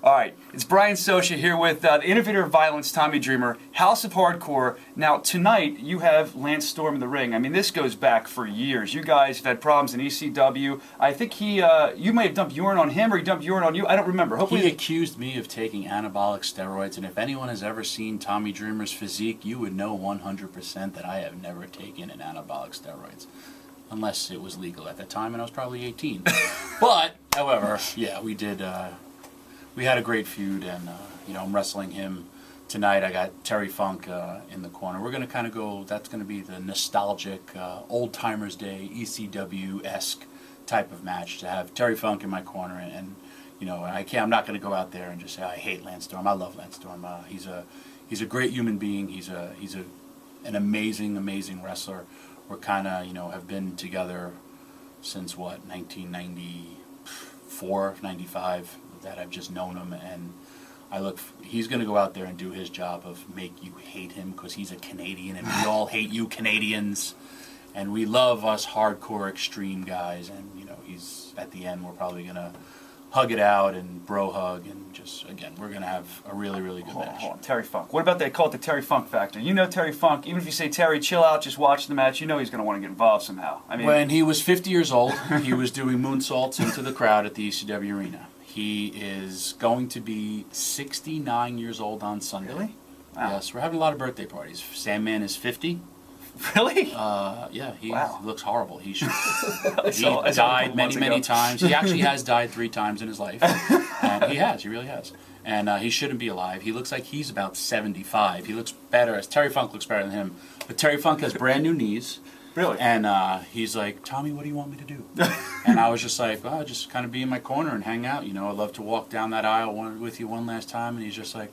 All right, it's Brian Soscia here with the innovator of violence, Tommy Dreamer, House of Hardcore. Now, tonight, you have Lance Storm in the ring. I mean, this goes back for years. You guys have had problems in ECW. I think you may have dumped urine on him, or he dumped urine on you. I don't remember. He accused me of taking anabolic steroids, and if anyone has ever seen Tommy Dreamer's physique, you would know 100% that I have never taken an anabolic steroids. Unless it was legal at the time, and I was probably 18. But, however, yeah, we did... we had a great feud, and I'm wrestling him tonight. I got Terry Funk in the corner. We're going to kind of go, that's going to be the nostalgic, old timers day, ECW-esque type of match, to have Terry Funk in my corner, and I'm not going to go out there and just say I hate Lance Storm. I love Lance Storm. He's a great human being. He's an amazing wrestler. We're kind of have been together since 1994, 95. That I've just known him, and he's going to go out there and do his job of make you hate him, because he's a Canadian, and we all hate you Canadians, and we love us hardcore extreme guys, and he's, at the end, we're probably going to hug it out and bro hug, and just, again, we're going to have a really good match. Hold on, Terry Funk. What about they call it the Terry Funk factor? Terry Funk, even if you say, Terry, chill out, just watch the match, he's going to want to get involved somehow. I mean, when he was 50 years old, he was doing moonsaults into the crowd at the ECW arena. He is going to be 69 years old on Sunday. Really? Wow. Yes, we're having a lot of birthday parties. Sandman is 50. Really? Yeah, he looks horrible. He I died many times. He actually has died 3 times in his life. And he really has. And he shouldn't be alive. He looks like he's about 75. He looks better. Terry Funk looks better than him. But Terry Funk has brand new knees. Really? And he's like, Tommy, what do you want me to do? And I was just like, well, just kind of be in my corner and hang out. I'd love to walk down that aisle with you one last time. And he's just like,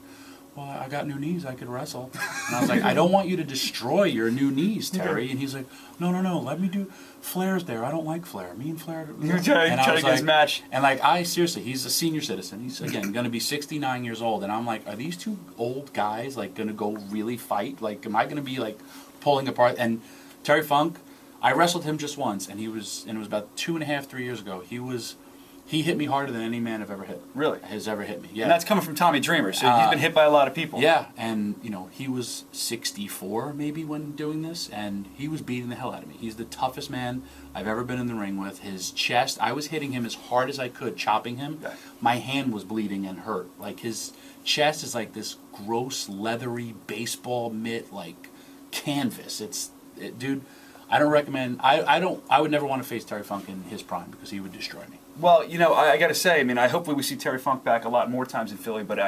well, I got new knees. I could wrestle. And I was like, I don't want you to destroy your new knees, Terry. And he's like, no. Let me do Flair's there. I don't like Flair. Me and Flair. You're trying to get his match. And seriously, he's a senior citizen. He's, again, going to be 69 years old. And I'm like, are these two old guys, going to go really fight? Am I going to be, pulling apart? And Terry Funk, I wrestled him just once, and it was about 2.5, 3 years ago. He hit me harder than any man I've ever hit. Really? Has ever hit me. Yeah. And that's coming from Tommy Dreamer, so he's been hit by a lot of people. Yeah, and he was 64 maybe when doing this, and he was beating the hell out of me. He's the toughest man I've ever been in the ring with. His chest, I was hitting him as hard as I could, chopping him. Yeah. My hand was bleeding and hurt. His chest is like this gross, leathery baseball mitt, canvas. Dude, I don't recommend. I would never want to face Terry Funk in his prime, because he would destroy me. Well, I got to say, hopefully we see Terry Funk back a lot more times in Philly. But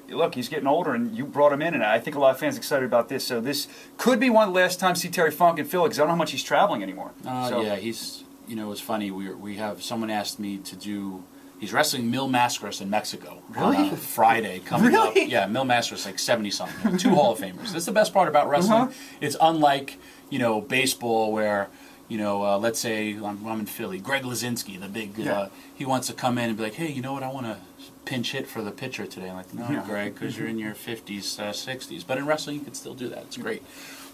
look, he's getting older, and you brought him in, and I think a lot of fans are excited about this. So this could be one of the last times to see Terry Funk in Philly, because I don't know how much he's traveling anymore. Yeah, he's. It's funny. We have someone asked me to do. He's wrestling Mil Mascaras in Mexico on Friday coming up. Yeah, Mil Mascaras 70-something. 2 Hall of Famers. That's the best part about wrestling. It's unlike baseball where. Let's say I'm in Philly. Greg Lazinski, the big, he wants to come in and be like, hey, you know what, I want to pinch hit for the pitcher today. I'm like, no, Greg, because you're in your 50s, 60s. But in wrestling, you can still do that. It's great.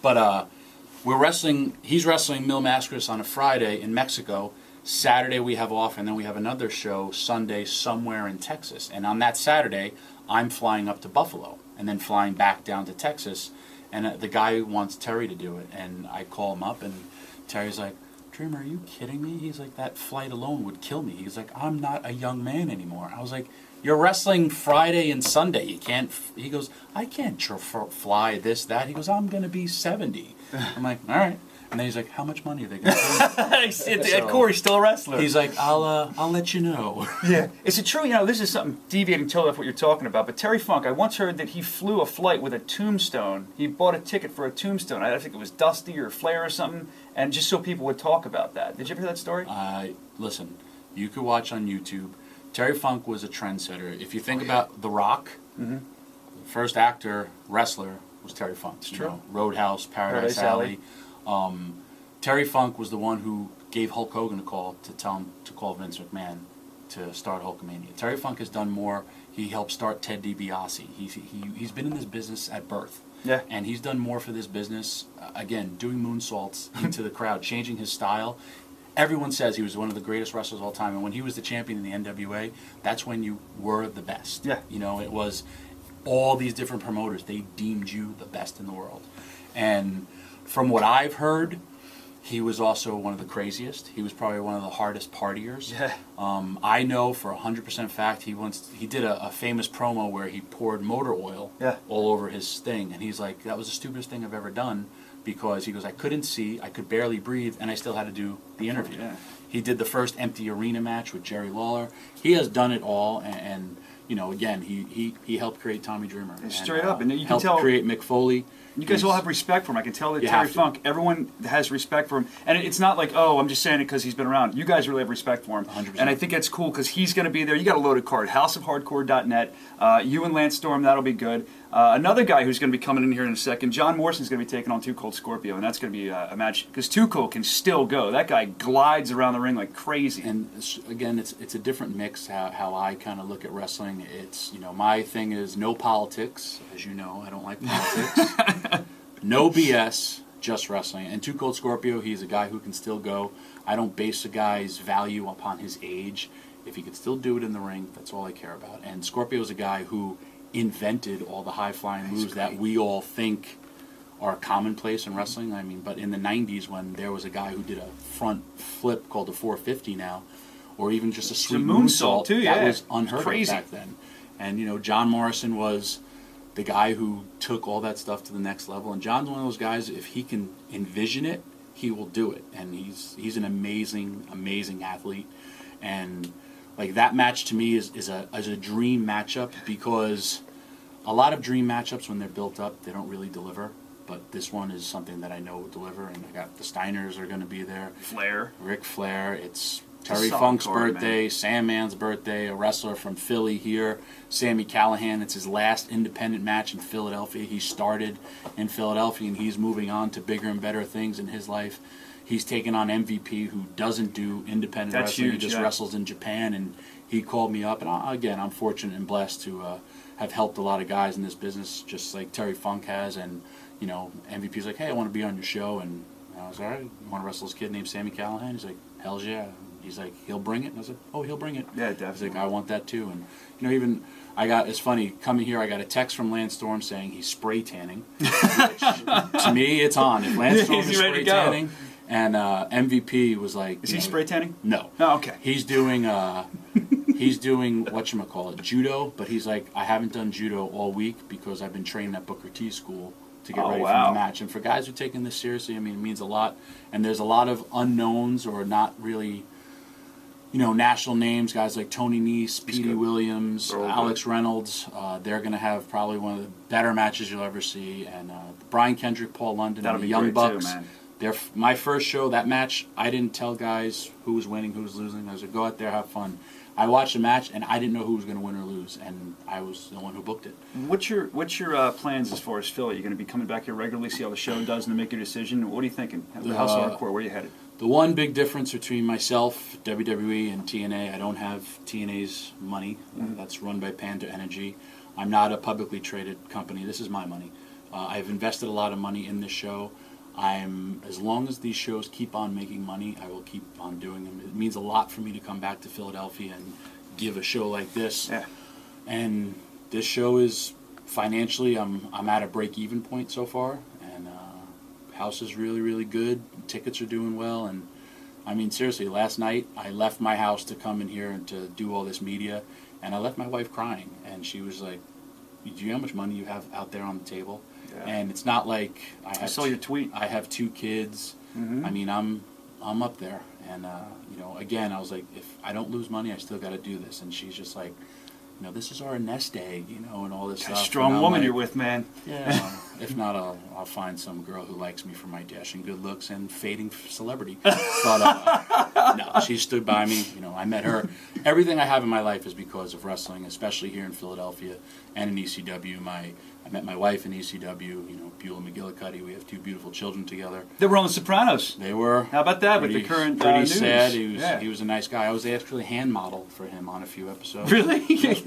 But he's wrestling Mil Mascaras on a Friday in Mexico. Saturday we have off, and then we have another show Sunday somewhere in Texas. And on that Saturday, I'm flying up to Buffalo and then flying back down to Texas. And the guy wants Terry to do it. And I call him up, and Terry's like, Dreamer, are you kidding me? He's like, that flight alone would kill me. He's like, I'm not a young man anymore. I was like, you're wrestling Friday and Sunday. You can't. He goes, I can't fly this, that. He goes, I'm going to be 70. I'm like, all right. And then he's like, how much money are they going to pay? Ed Corey's still a wrestler. He's like, I'll let you know. Yeah. Is it true, this is something deviating totally off what you're talking about, but Terry Funk, I once heard that he flew a flight with a tombstone. He bought a ticket for a tombstone. I think it was Dusty or Flair or something, and just so people would talk about that. Did you ever hear that story? Listen, you could watch on YouTube. Terry Funk was a trendsetter. If you think about The Rock, the first actor, wrestler, was Terry Funk. It's true. Roadhouse, Paradise Alley. Terry Funk was the one who gave Hulk Hogan a call to tell him to call Vince McMahon to start Hulkamania. Terry Funk has done more. He helped start Ted DiBiase. He's been in this business at birth. Yeah. And he's done more for this business, again, doing moonsaults into the crowd, changing his style. everyone says he was one of the greatest wrestlers of all time. And when he was the champion in the NWA, that's when you were the best. Yeah. You know, it was all these different promoters. They deemed you the best in the world. And from what I've heard, he was also one of the craziest. He was probably one of the hardest partiers. Yeah. I know for 100% fact he did a famous promo where he poured motor oil all over his thing, and he's like, that was the stupidest thing I've ever done, because he goes, I couldn't see, I could barely breathe, and I still had to do the interview. Yeah. He did the first empty arena match with Jerry Lawler. He has done it all, and you know, again, he helped create Tommy Dreamer. Straight up, and you can helped tell create Mick Foley. You guys all have respect for him. I can tell that Terry Funk, everyone has respect for him. And it's not like, oh, I'm just saying it because he's been around. You guys really have respect for him. 100%. And I think that's cool because he's going to be there. You got a loaded card, houseofhardcore.net. You and Lance Storm, that'll be good. Another guy who's going to be coming in here in a second, John Morrison, is going to be taking on Cold Scorpio, and that's going to be a match because Cold can still go. That guy glides around the ring like crazy. And again, it's a different mix how I kind of look at wrestling. It's, you know, my thing is no politics. As you know, I don't like politics. No BS, just wrestling. And Cold Scorpio, he's a guy who can still go. I don't base a guy's value upon his age. If he could still do it in the ring, that's all I care about. And Scorpio's a guy who invented all the high-flying moves that we all think are commonplace in wrestling. I mean, but in the 90s when there was a guy who did a front flip called a 450 now, or even just a sweet moonsault, too, that was unheard of back then. And, you know, John Morrison was the guy who took all that stuff to the next level. And John's one of those guys, if he can envision it, he will do it. And he's an amazing, amazing athlete. And like that match to me is a dream matchup, because a lot of dream matchups, when they're built up, they don't really deliver. But this one is something that I know will deliver. And I got the Steiners are going to be there. Flair. Ric Flair. It's Terry Funk's birthday, man. Sandman's birthday, a wrestler from Philly here, Sami Callihan. It's his last independent match in Philadelphia. He started in Philadelphia, and he's moving on to bigger and better things in his life. He's taken on MVP, who doesn't do independent wrestling. He just wrestles in Japan, and he called me up. And again, I'm fortunate and blessed to have helped a lot of guys in this business, just like Terry Funk has. And, you know, MVP's like, hey, I want to be on your show. And I was like, all right, you want to wrestle this kid named Sami Callihan? He's like, hell's yeah. He's like, he'll bring it. And I was like, oh, he'll bring it. Yeah, definitely. He's like, I want that too. And, you know, even it's funny, coming here, I got a text from Lance Storm saying he's spray tanning. Which, to me, it's on. If Lance Storm is spray tanning, and MVP was like, is he spray tanning? No. Oh, okay. He's doing whatchamacallit, judo, but he's like, I haven't done judo all week because I've been training at Booker T school to get ready for the match. And for guys who are taking this seriously, I mean, it means a lot. And there's a lot of unknowns or not really, you know, national names, guys like Tony Nese, Petey Williams, Alex Reynolds. They're going to have probably one of the better matches you'll ever see. And Brian Kendrick, Paul London, and the Young Bucks. Too, man. My first show, that match, I didn't tell guys who was winning, who was losing. I was like, go out there, have fun. I watched the match, and I didn't know who was going to win or lose, and I was the one who booked it. What's your plans as far as Philly? You're going to be coming back here regularly, see how the show does, and then make your decision? What are you thinking? The House of Hardcore, where are you headed? The one big difference between myself, WWE, and TNA, I don't have TNA's money. That's run by Panda Energy. I'm not a publicly traded company. This is my money. I've invested a lot of money in this show. As long as these shows keep on making money, I will keep on doing them. It means a lot for me to come back to Philadelphia and give a show like this. Yeah. And this show is financially, I'm at a break-even point so far, and house is really, really good. Tickets are doing well, and I mean, seriously, last night I left my house to come in here and to do all this media, and I left my wife crying, and she was like, do you know how much money you have out there on the table? Yeah. And it's not like I saw your tweet. I have 2 kids. I mean, I'm up there, and you know, again, I was like, if I don't lose money, I still got to do this. And she's just like, you know, this is our nest egg, you know, and all this stuff. Strong woman you're with, man. Yeah. If not, I'll find some girl who likes me for my dashing good looks and fading celebrity. But no, she stood by me. You know, I met her. Everything I have in my life is because of wrestling, especially here in Philadelphia and in ECW. I met my wife in ECW, you know, Beulah McGillicuddy. We have 2 beautiful children together. They were on the Sopranos. They were. How about that with the current pretty news? Sad. He was a nice guy. I was actually hand modeled for him on a few episodes. Really?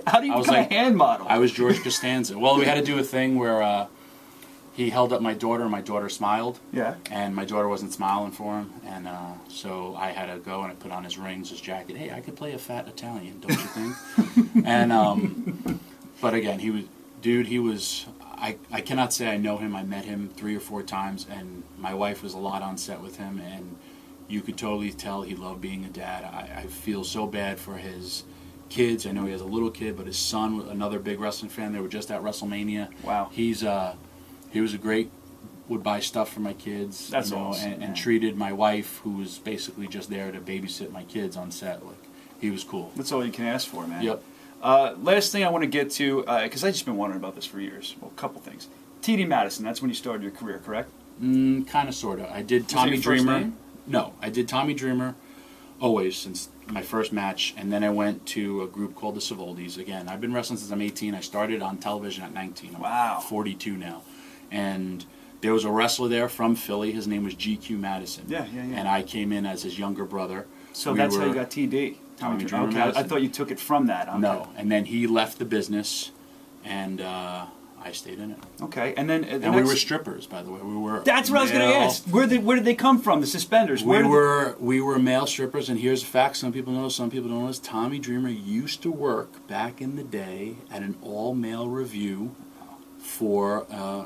How do you become a hand model? I was George Costanza. Well, we had to do a thing where he held up my daughter, and my daughter smiled. Yeah. And my daughter wasn't smiling for him, and so I had to go and I put on his rings, his jacket. Hey, I could play a fat Italian, don't you think? And but again, he was. I cannot say I know him. I met him 3 or 4 times, and my wife was a lot on set with him, and you could totally tell he loved being a dad. I feel so bad for his kids. I know he has a little kid, but his son, another big wrestling fan, they were just at WrestleMania. Wow. He was a great, would buy stuff for my kids. That's awesome. And treated my wife, who was basically just there to babysit my kids on set. Like, he was cool. That's all you can ask for, man. Yep. Last thing I want to get to, because I've just been wondering about this for years. Well, a couple things. T.D. Madison, that's when you started your career, correct? Kind of, sort of. I did Tommy Dreamer. No, I did Tommy Dreamer always since my first match, and then I went to a group called the Savoldis. Again, I've been wrestling since I'm 18. I started on television at 19. I'm 42 now. And there was a wrestler there from Philly. His name was GQ Madison. Yeah. And I came in as his younger brother. So that's how you got TD. Tommy Dreamer. Okay, Madison. I thought you took it from that. Okay. No, and then he left the business, and I stayed in it. Okay, and then and we were strippers, by the way. We were. That's what I was going to ask. Where did they come from? The suspenders. We were male strippers, and here's a fact: some people know, some people don't know this. Tommy Dreamer used to work back in the day at an all-male revue for I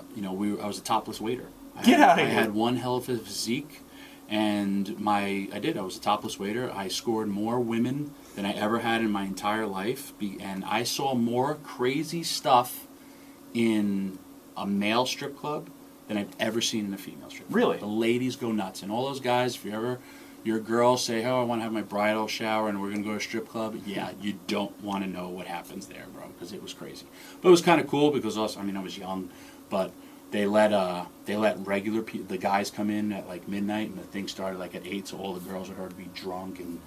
was a topless waiter. Get out of here! I had one hell of a physique. And I was a topless waiter. I scored more women than I ever had in my entire life. And I saw more crazy stuff in a male strip club than I've ever seen in a female strip club. Really? The ladies go nuts. And all those guys, if your girls say, oh, I want to have my bridal shower and we're going to go to a strip club, yeah, you don't want to know what happens there, bro, because it was crazy. But it was kind of cool because also, I was young, but they let regular people, the guys come in at like midnight, and the thing started like at 8, so all the girls would already be drunk and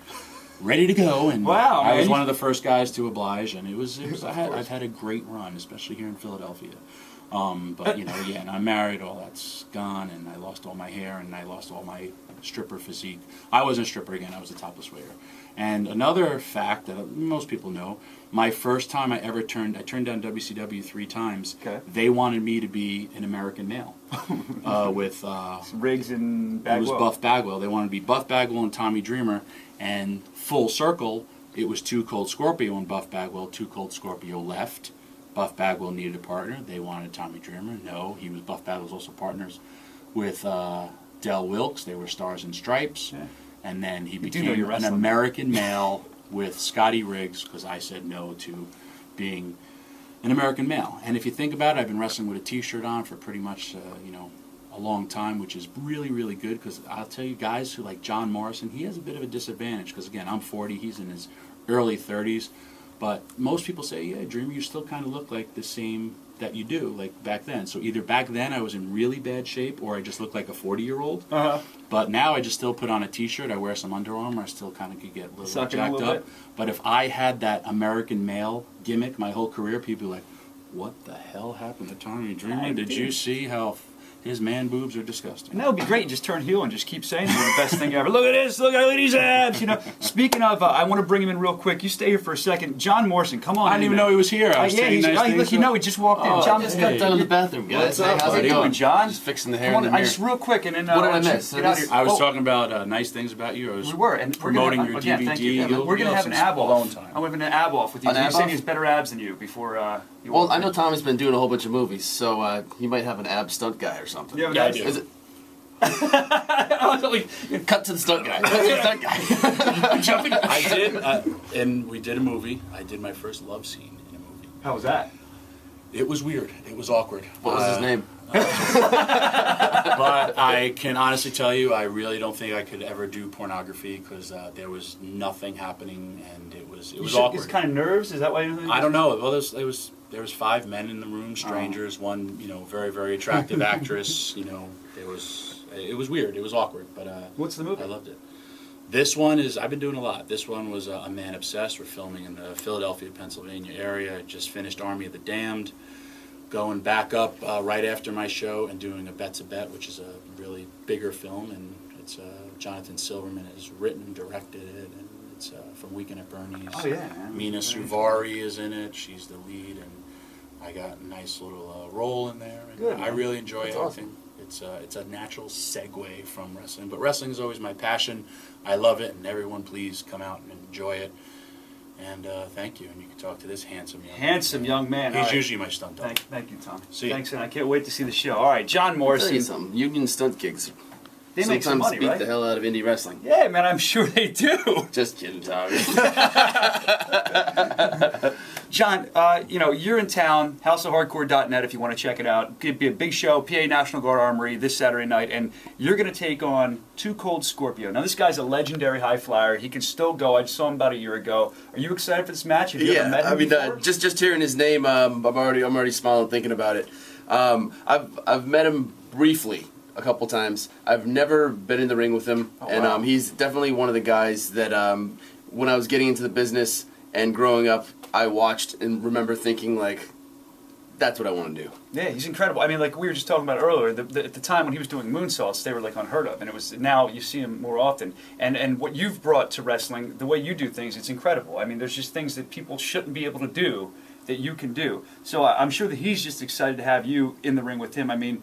ready to go. And wow, I was one of the first guys to oblige, and I've had a great run, especially here in Philadelphia. But and I'm married, all that's gone, and I lost all my hair, and I lost all my stripper physique. I wasn't a stripper again; I was a topless waiter. And another fact that most people know, my first time I turned down WCW 3 times. Okay. They wanted me to be an American male with Riggs and Bagwell. It was Buff Bagwell. They wanted to be Buff Bagwell and Tommy Dreamer, and full circle, it was 2 Cold Scorpio and Buff Bagwell. 2 Cold Scorpio left. Buff Bagwell needed a partner. They wanted Tommy Dreamer. No, Buff Bagwell was also partners with Del Wilkes. They were Stars and Stripes. Yeah. And then he became an American male with Scotty Riggs because I said no to being an American male. And if you think about it, I've been wrestling with a T-shirt on for pretty much a long time, which is really, really good because I'll tell you, guys who like John Morrison, he has a bit of a disadvantage because, again, I'm 40, he's in his early 30s. But most people say, yeah, Dreamer, you still kind of look like the same that you do, like back then. So either back then I was in really bad shape or I just looked like a 40-year-old. Uh-huh. But now I just still put on a T-shirt, I wear some Under Armour, I still kind of could get a little jacked up. But if I had that American male gimmick my whole career, people are like, what the hell happened to Tommy Dreamer? Did you see how his man boobs are disgusting? And that would be great. Just turn heel and just keep saying they're the best thing ever. Look at this. Look at these abs. Speaking of, I want to bring him in real quick. You stay here for a second. John Morrison, come on. I didn't even know he was here. I was saying nice things. He just walked in. John, I just got done in the bathroom, guys. What's up? How's it going, John? Just fixing the hair in the mirror. Just real quick, and then what did I miss? I was talking about nice things about you. I was promoting your DVD. We're going to have an ab off. I'm having an ab off with you. You said he has better abs than you before. Well, I know Tommy's been doing a whole bunch of movies, so he might have an ab stunt guy or something. Yeah, I do. Is it? Cut to the stunt guy. I did, and we did a movie. I did my first love scene in a movie. How was that? It was weird. It was awkward. What was his name? But I can honestly tell you, I really don't think I could ever do pornography because there was nothing happening, and it was awkward. It's kind of nerves. Is that why? I don't know. Well, there was 5 men in the room, strangers. One, very, very attractive actress. It was weird. It was awkward. But what's the movie? I loved it. This one is, I've been doing a lot. This one was A Man Obsessed. We're filming in the Philadelphia, Pennsylvania area. Just finished Army of the Damned. Going back up right after my show and doing A Bet's a Bet, which is a really bigger film. And it's Jonathan Silverman has written, directed it. And it's from Weekend at Bernie's. Oh, yeah. Mina Suvari is in it. She's the lead. And I got a nice little role in there. And Good, I really enjoy That's it. awesome. It's a natural segue from wrestling. But wrestling is always my passion. I love it, and everyone please come out and enjoy it. And thank you. And you can talk to this handsome young man. He's usually my stunt double. Thank you, Tom. See ya. Thanks, and I can't wait to see the show. All right, John I'll tell Morrison. you something. Union stunt gigs They make some sometimes money, beat right? the hell out of indie wrestling. Yeah, man, I'm sure they do. Just kidding, Tommy. John, you're in town, houseofhardcore.net if you want to check it out. It'd be a big show, PA National Guard Armory this Saturday night, and you're going to take on Cold Scorpio. Now, this guy's a legendary high flyer. He can still go. I saw him about a year ago. Are you excited for this match? Have you ever met him before? just hearing his name, I'm already smiling thinking about it. I've met him briefly a couple times. I've never been in the ring with him, and he's definitely one of the guys that when I was getting into the business and growing up, I watched and remember thinking like, that's what I want to do. Yeah, he's incredible. I mean, like we were just talking about earlier, at the time when he was doing moonsaults, they were like unheard of, and it was now you see him more often. And what you've brought to wrestling, the way you do things, it's incredible. I mean, there's just things that people shouldn't be able to do that you can do. So I'm sure that he's just excited to have you in the ring with him. I mean,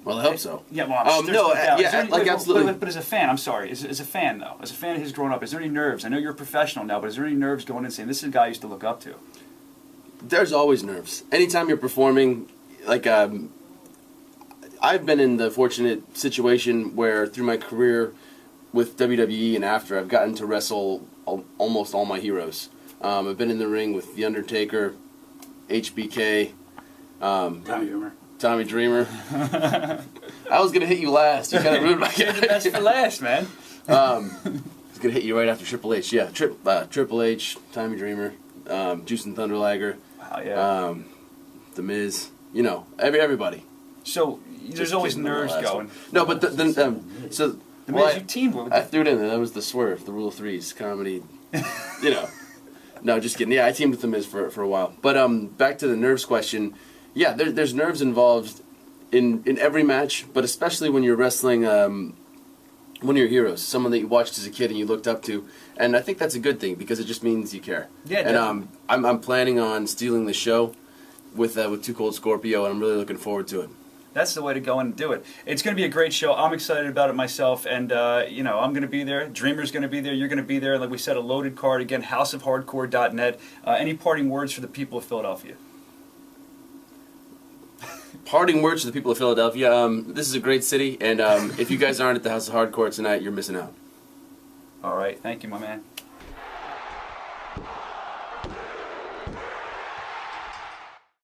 well, I hope so. yeah, well, there's no, doubt. yeah, Is there any- like, absolutely. But as a fan, I'm sorry, as a fan though, as a fan of his growing up, is there any nerves? I know you're a professional now, but is there any nerves going in saying this is a guy I used to look up to? There's always nerves. Anytime you're performing, like I've been in the fortunate situation where through my career with WWE and after, I've gotten to wrestle almost all my heroes. I've been in the ring with The Undertaker, HBK, Tommy Dreamer. I was gonna hit you last. You kind of ruined my Save the best for last, man. I was gonna hit you right after Triple H. Yeah, Triple H, Tommy Dreamer, Juice and Thunder Liger. Wow, yeah. The Miz, everybody. So there's Just always kidding, the nerves last going. one. No, but so The well, Miz you teamed with. I threw it in there. That was the swerve, the rule of threes, comedy. No, just kidding. Yeah, I teamed with the Miz for a while. But back to the nerves question. Yeah, there's nerves involved in every match, but especially when you're wrestling one of your heroes, someone that you watched as a kid and you looked up to, and I think that's a good thing because it just means you care. Yeah, and I'm planning on stealing the show with Cold Scorpio, and I'm really looking forward to it. That's the way to go and do it. It's going to be a great show. I'm excited about it myself, and I'm going to be there. Dreamer's going to be there. You're going to be there. Like we said, a loaded card. Again, houseofhardcore.net. Any parting words for the people of Philadelphia? Parting words to the people of Philadelphia. This is a great city, and if you guys aren't at the House of Hardcore tonight, you're missing out. All right. Thank you, my man.